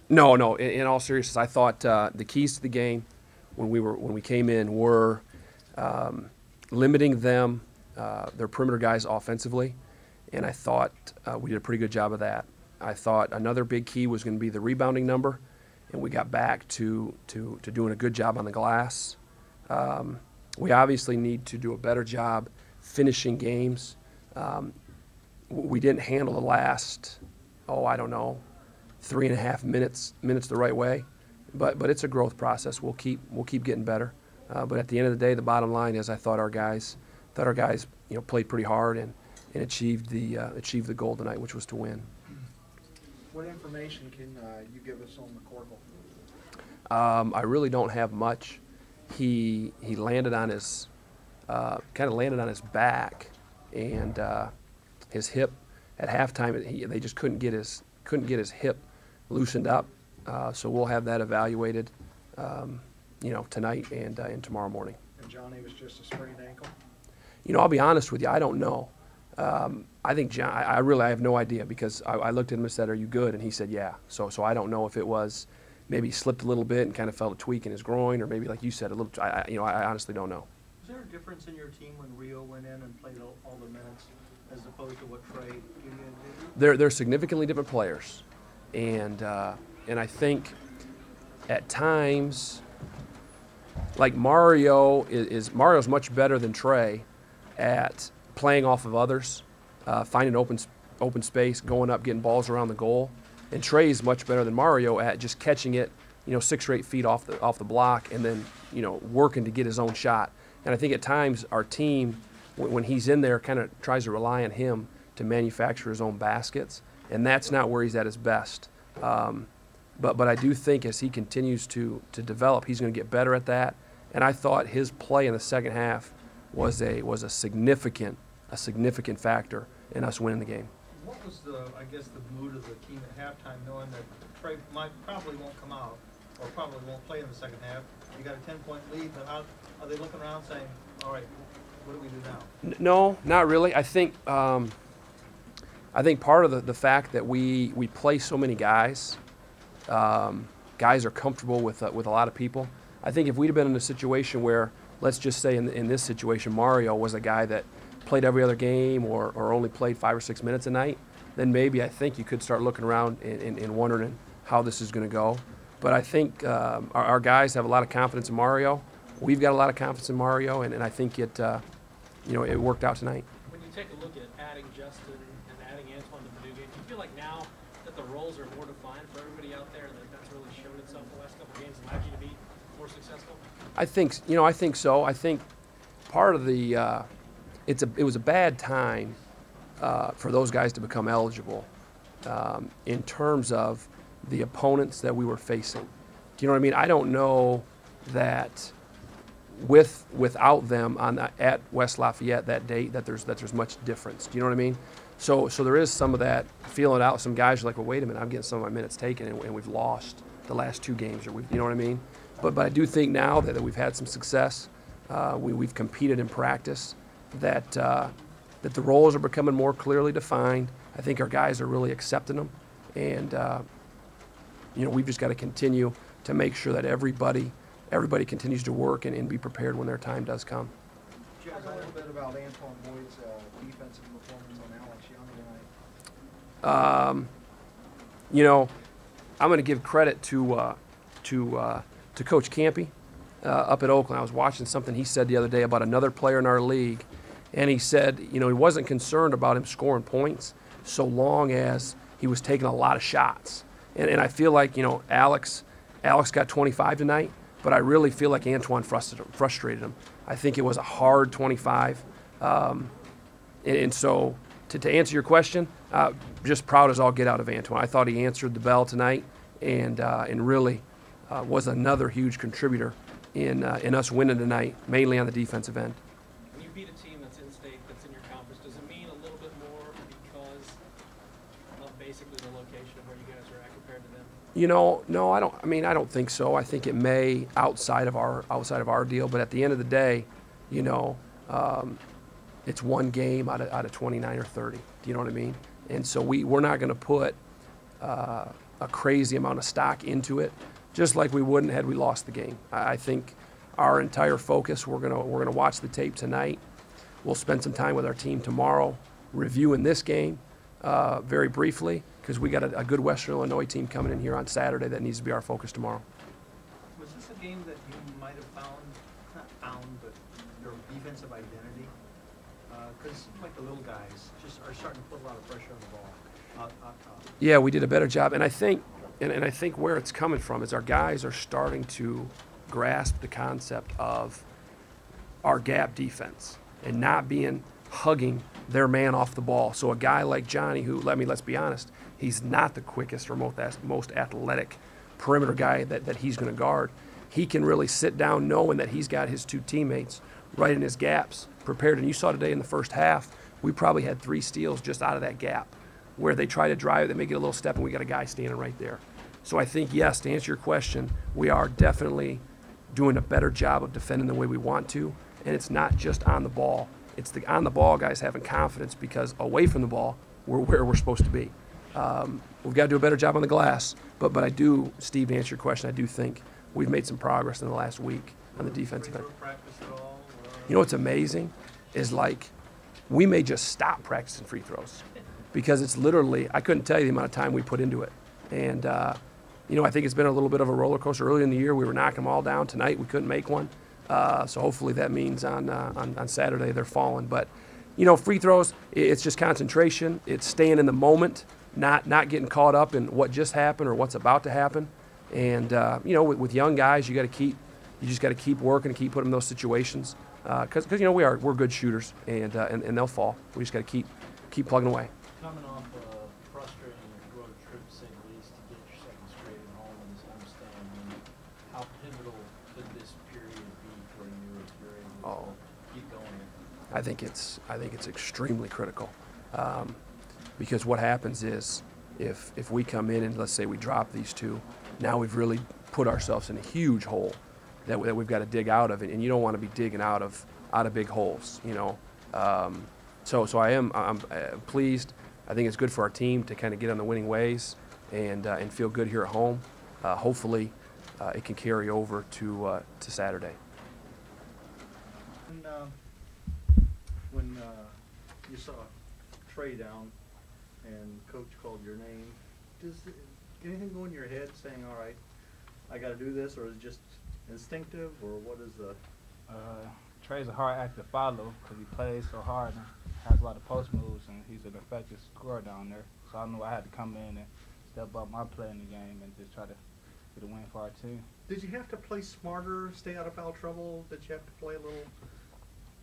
No, no. In all seriousness, I thought the keys to the game when we came in were limiting them, their perimeter guys offensively, and I thought we did a pretty good job of that. I thought another big key was going to be the rebounding number, and we got back to doing a good job on the glass. We obviously need to do a better job finishing games. We didn't handle the last, I don't know, 3.5 minutes the right way, but it's a growth process. We'll keep getting better. But at the end of the day, the bottom line is I thought our guys played pretty hard and achieved the goal tonight, which was to win. What information can you give us on McCorkle? I really don't have much. He landed on his landed on his back and his hip at halftime. They just couldn't get his hip loosened up. So we'll have that evaluated, tonight and tomorrow morning. And Johnny was just a sprained ankle? I'll be honest with you, I don't know. I think John, I have no idea because I looked at him and said, "Are you good?" And he said, "Yeah." So I don't know if it was maybe he slipped a little bit and kind of felt a tweak in his groin, or maybe like you said, a little. I honestly don't know. Was there a difference in your team when Rio went in and played all the minutes as opposed to what Trey did? They're significantly different players, and I think at times, like Mario's much better than Trey at playing off of others, finding open space, going up, getting balls around the goal. And Trey's much better than Mario at just catching it, 6 or 8 feet off the block, and then working to get his own shot. And I think at times our team, when he's in there, kind of tries to rely on him to manufacture his own baskets, and that's not where he's at his best. But I do think as he continues to develop, he's going to get better at that. And I thought his play in the second half was a significant factor in us winning the game. What was the mood of the team at halftime, knowing that Trey probably won't come out or probably won't play in the second half? You got a 10-point lead, but how are they looking around saying, "All right, what do we do now?" No, not really. I think part of the fact that we play so many guys, guys are comfortable with a lot of people. I think if we'd have been in a situation where, let's just say in this situation, Mario was a guy that played every other game or only played 5 or 6 minutes a night, then maybe I think you could start looking around and wondering how this is going to go. But I think our guys have a lot of confidence in Mario. We've got a lot of confidence in Mario, and I think it worked out tonight. When you take a look at adding Justin and adding Antoine to the new game, do you feel like now that the roles are more defined for everybody out there, that that's really shown itself the last couple of games, allowed you to be more successful? I think so. I think part of the it was a bad time for those guys to become eligible in terms of the opponents that we were facing. Do you know what I mean? I don't know that without them at West Lafayette that date that there's much difference. Do you know what I mean? So there is some of that feeling out. Some guys are like, well, wait a minute, I'm getting some of my minutes taken, and we've lost the last 2 games, you know what I mean? But I do think now that we've had some success, we've competed in practice, that the roles are becoming more clearly defined. I think our guys are really accepting them, and we've just got to continue to make sure that everybody continues to work and be prepared when their time does come. Talk a little bit about Antoine Boyd's defensive performance on Alex Young tonight. I'm going to give credit to Coach Campy up at Oakland. I was watching something he said the other day about another player in our league, and he said, he wasn't concerned about him scoring points so long as he was taking a lot of shots. And I feel like, Alex got 25 tonight, but I really feel like Antoine frustrated him. I think it was a hard 25. And so to answer your question, just proud as all get out of Antoine. I thought he answered the bell tonight and really was another huge contributor in us winning tonight, mainly on the defensive end. When you beat a team that's in state, that's in your conference, does it mean a little bit more because of basically the location of where you guys are at compared to them? No, I don't. I mean, I don't think so. I think it may outside of our deal, but at the end of the day, it's one game out of 29 or 30. Do you know what I mean? And so we're not going to put a crazy amount of stock into it, just like we wouldn't had we lost the game. I think our entire focus, we're gonna watch the tape tonight. We'll spend some time with our team tomorrow, reviewing this game very briefly, because we got a good Western Illinois team coming in here on Saturday that needs to be our focus tomorrow. Was this a game that you might have found, not found, but your defensive identity? Because it seems like the little guys just are starting to put a lot of pressure on the ball. Out top. Yeah, we did a better job, and I think where it's coming from is our guys are starting to grasp the concept of our gap defense and not hugging their man off the ball. So a guy like Johnny, who, let's be honest, he's not the quickest or most athletic perimeter guy that he's going to guard. He can really sit down knowing that he's got his two teammates right in his gaps prepared. And you saw today in the first half, we probably had 3 steals just out of that gap where they try to drive it, they may get a little step, and we got a guy standing right there. So I think, yes, to answer your question, we are definitely doing a better job of defending the way we want to, and it's not just on the ball. It's the on-the-ball guys having confidence because away from the ball, we're where we're supposed to be. We've got to do a better job on the glass, but I do, Steve, to answer your question, I do think we've made some progress in the last week on the defensive end. You know what's amazing is, like, we may just stop practicing free throws because it's literally, I couldn't tell you the amount of time we put into it. And, I think it's been a little bit of a roller coaster. Early in the year, we were knocking them all down. Tonight, we couldn't make one. So hopefully that means on Saturday they're falling. But, free throws, it's just concentration. It's staying in the moment, not getting caught up in what just happened or what's about to happen. And, with young guys, you just got to keep working and keep putting them in those situations. Because we're good shooters, and they'll fall. We just got to keep plugging away. Coming off a frustrating road trip, to say the least, to get your second straight at home in this homestand, how pivotal could this period be for you if you're able to keep going? I think it's extremely critical, because what happens is if we come in and let's say we drop these 2, now we've really put ourselves in a huge hole that we've got to dig out of, and you don't want to be digging out of big holes, So I'm pleased. I think it's good for our team to kind of get on the winning ways and feel good here at home. Hopefully, it can carry over to Saturday. When you saw Trey down and Coach called your name, does anything go in your head saying, all right, I got to do this, or is it just instinctive, or what is the? Trey's a hard act to follow because he plays so hard and has a lot of post moves, and he's an effective scorer down there. So I knew I had to come in and step up my play in the game and just try to get a win for our team. Did you have to play smarter, stay out of foul trouble? Did you have to play a little,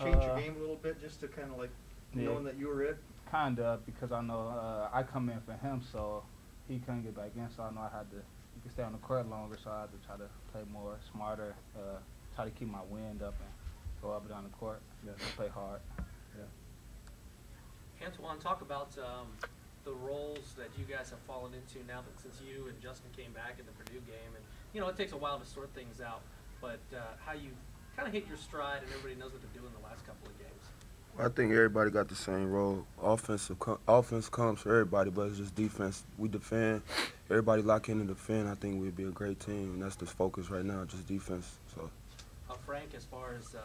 change your game a little bit just to kind of like knowing that you were it? Kind of, because I know I come in for him, so he couldn't get back in, so I know I had to stay on the court longer, so I had to try to play more smarter, try to keep my wind up and go up and down the court, play hard. Antoine, talk about the roles that you guys have fallen into now that since you and Justin came back in the Purdue game, and it takes a while to sort things out, but how you kind of hit your stride and everybody knows what to do in the last couple of games. I think everybody got the same role. Offense comes for everybody, but it's just defense. We defend. Everybody lock in and defend. I think we'd be a great team, and that's the focus right now, just defense. So. Frank, as far as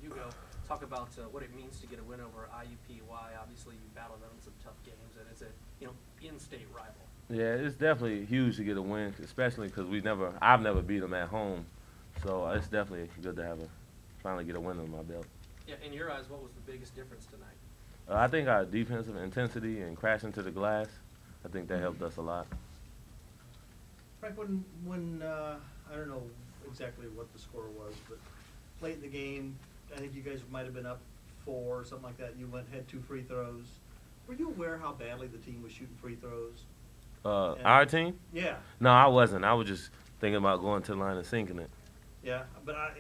you go, talk about what it means to get a win over IUPUI. Obviously, you battled them in some tough games, and it's a in-state rival. Yeah, it's definitely huge to get a win, especially because I've never beat them at home. So it's definitely good to finally get a win on my belt. Yeah, in your eyes, what was the biggest difference tonight? I think our defensive intensity and crashing to the glass, I think that helped us a lot. Frank, when I don't know exactly what the score was, but late in the game, I think you guys might have been up 4 or something like that. You had 2 free throws. Were you aware how badly the team was shooting free throws? Our team? Yeah. No, I wasn't. I was just thinking about going to the line and sinking it. Yeah, but I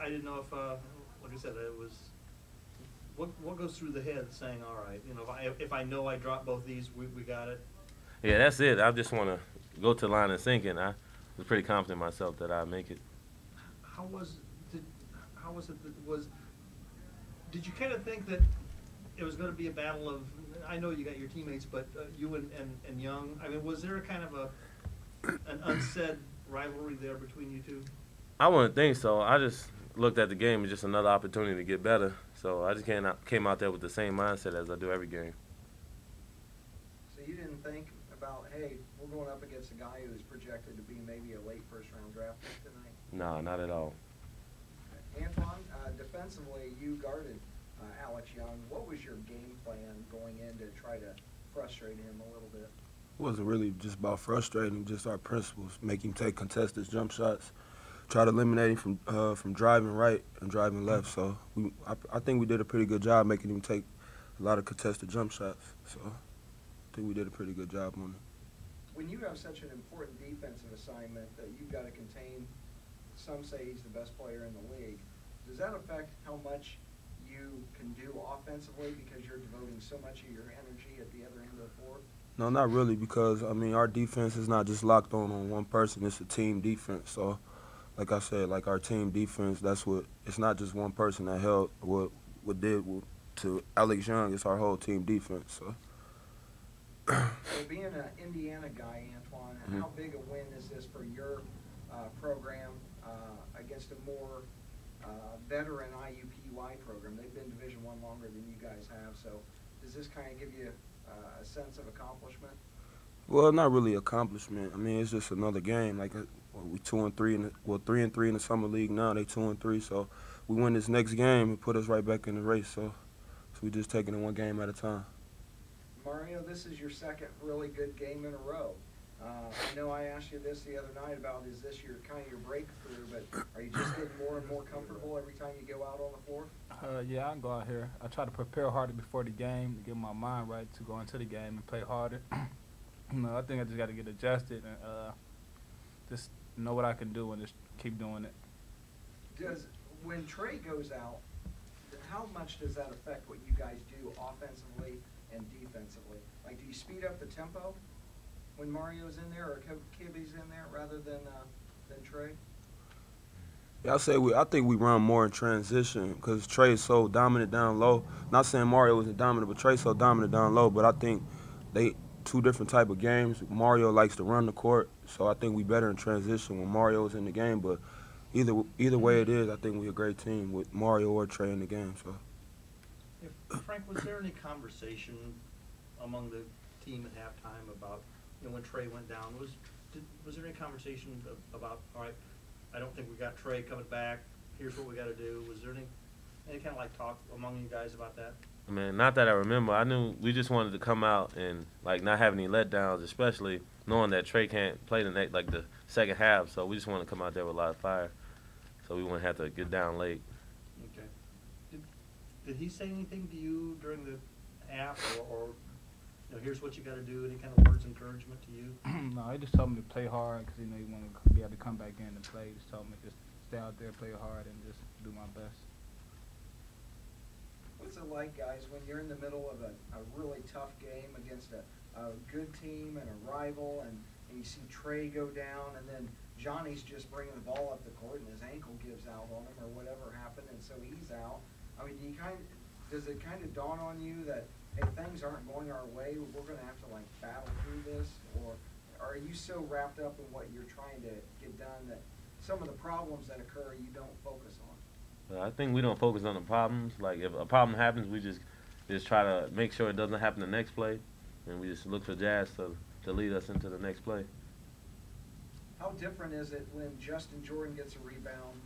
didn't know if, like I said, it was what goes through the head saying, all right, if I know I drop both these, we got it. Yeah, that's it. I just want to go to the line and sink it. I was pretty confident in myself that I'd make it. How was it? Did you kind of think that it was going to be a battle of? I know you got your teammates, but you and Young. I mean, was there a kind of an unsaid rivalry there between you two? I wouldn't think so. I just looked at the game as just another opportunity to get better. So I just came out there with the same mindset as I do every game. So you didn't think about, hey, we're going up against a guy who's projected to be maybe a late first-round draft pick tonight? No, not at all. Antoine, defensively, you guarded Alex Young. What was your game plan going in to try to frustrate him a little bit? It wasn't really just about frustrating, just our principles. Make him take contested jump shots, try to eliminate him from driving right and driving left. So I think we did a pretty good job making him take a lot of contested jump shots. So I think we did a pretty good job on it. When you have such an important defensive assignment that you've got to contain, some say he's the best player in the league, does that affect how much you can do offensively because you're devoting so much of your energy at the other end of the floor? No, not really, because, I mean, our defense is not just locked on one person. It's a team defense. So, like I said, like our team defense, it's not just one person that held what did to Alex Young. It's our whole team defense. So, being an Indiana guy, Antoine, how big a win is this for your program against a more veteran IUPUI program? They've been Division I longer than you guys have. So does this kind of give you a sense of accomplishment? well, not really accomplishment. I mean, it's just another game. Like we 2-3 3-3 in the summer league now. They 2-3. So we win this next game and put us right back in the race. So we just taking it one game at a time. Mario, this is your second really good game in a row. I know I asked you this the other night about is this your breakthrough, but are you just getting more and more comfortable every time you go out on the floor? Yeah, I go out here. I try to prepare harder before the game to get my mind right to go into the game and play harder. I think I just got to get adjusted and just know what I can do and just keep doing it. When Trey goes out, how much does that affect what you guys do offensively and defensively? Like, do you speed up the tempo when Mario's in there or Kibby's in there rather than Trey? Yeah, I think we run more in transition because Trey's so dominant down low. Not saying Mario wasn't dominant, but Trey's so dominant down low. But I think they two different type of games. Mario likes to run the court, so I think we better in transition when Mario's in the game. But either way it is, I think we're a great team with Mario or Trey in the game. So. Frank, was there any conversation among the team at halftime about, when Trey went down, was there any conversation about, all right, I don't think we got Trey coming back, here's what we got to do? Was there any kind of like talk among you guys about that? I mean, not that I remember. I knew we just wanted to come out and not have any letdowns, especially knowing that Trey can't play the second half. So we just want to come out there with a lot of fire, so we wouldn't have to get down late. Okay. Did he say anything to you during the half, or here's what you got to do? Any kind of words of encouragement to you? No, he just told me to play hard because he wanted to be able to come back in and play. He just told me just stay out there, play hard, and just do my best. What's it like, guys, when you're in the middle of a really tough game against a good team and a rival, and you see Trey go down, and then Johnny's just bringing the ball up the court and his ankle gives out on him or whatever happened, and so he's out. I mean, does it kind of dawn on you that, hey, things aren't going our way, we're going to have to battle through this? Or are you so wrapped up in what you're trying to get done that some of the problems that occur you don't focus on? I think we don't focus on the problems. Like, if a problem happens, we just try to make sure it doesn't happen the next play, and we just look for Jazz to lead us into the next play. How different is it when Justin Jordan gets a rebound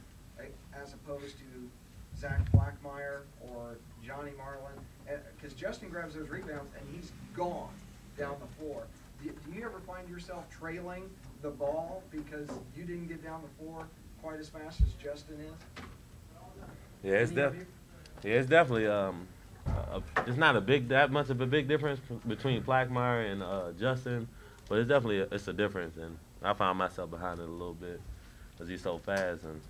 as opposed to Zach Blackmeyer or Johnny Marlin? Because Justin grabs those rebounds and he's gone down the floor. Do you ever find yourself trailing the ball because you didn't get down the floor quite as fast as Justin is? Yeah, it's definitely it's not that much of a big difference between Blackmeyer and Justin, but it's definitely a difference, and I found myself behind it a little bit because he's so fast, and